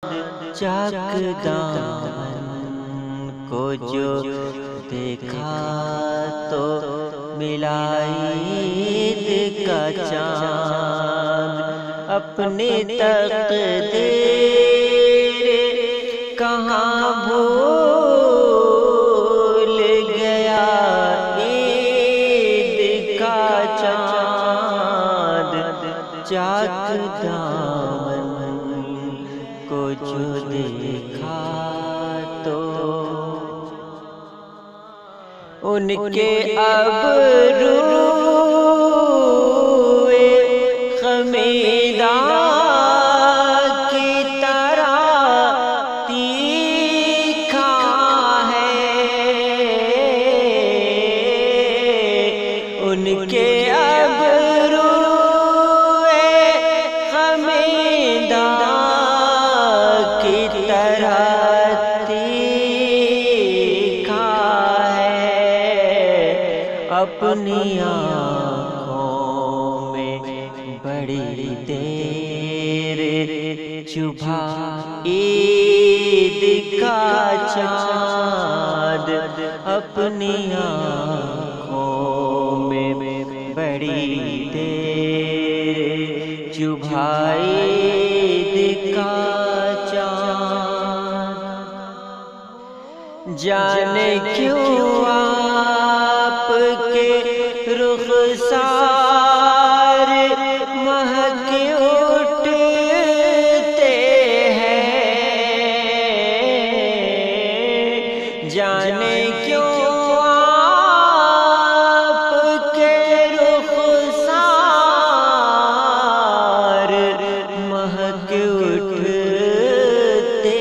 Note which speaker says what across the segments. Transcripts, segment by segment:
Speaker 1: چاک دامن کو جو دیکھا تو ملا عید کا چاند، اپنی تقدیر کہاں بھول گیا عید کا چاند، چاک دامن کو جو دیکھا تو ان کے ابروئے خمیدان کی طرح تیکھا ہے، ان کے ابروئے خمیدان کی طرح اپنی آنکھوں میں بڑی دیر چبھا عید کا چاند، اپنی آنکھوں میں بڑی دیر چبھا عید کا چاند، جانے کیوں کے رخسار مہک اٹھتے ہیں، جانے کیوں آپ کے رخسار مہک اٹھتے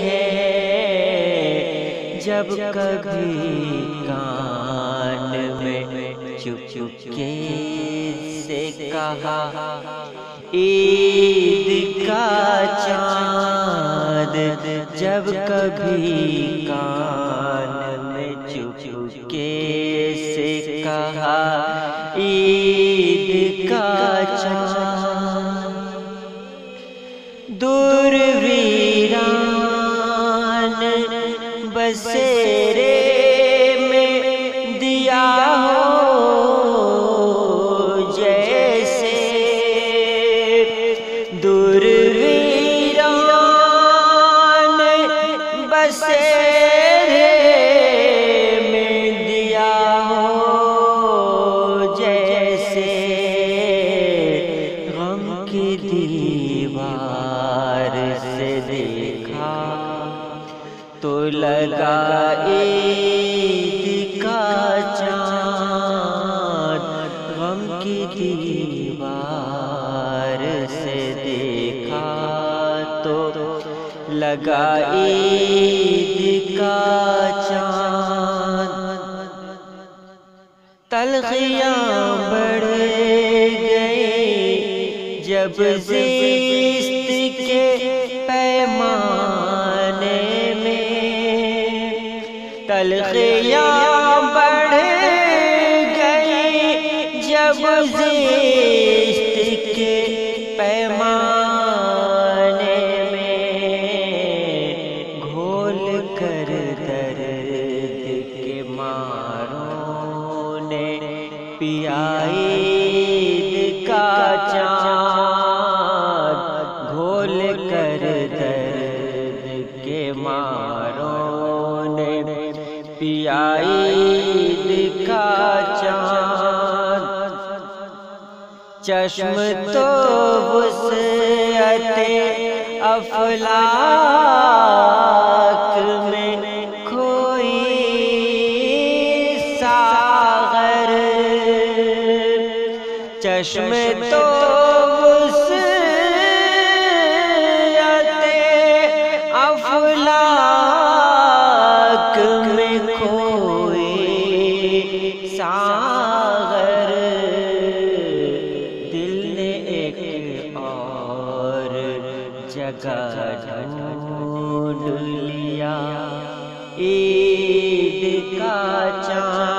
Speaker 1: ہیں، جب کبھی چپ چپکے سے کہا عید کا چاند، جب کبھی کان میں چپ چپکے سے کہا عید کا چاند، دور ویران بسیرے میں دیا بسیرے میں دیا ہو جیسے، غم کی دیوار سے دیکھا تو لگا عید کا چاند، غم کی دیوار سے دیکھا تو لگا عید کا چاند، تلخیاں بڑھ گئی جب زیست کے پیمانے میں، تلخیاں بڑھ گئی جب زیست کے پیمانے میں، پیا عید کا چاند، گھول کر درد کے ماروں نے پیا عید کا چاند، چشم تو وسعت افلاک میں چشم تو وسعت افلاک میں کھوئی ساغر، دل نے ایک اور جگہ ڈھونڈ لیا عید کا چاند،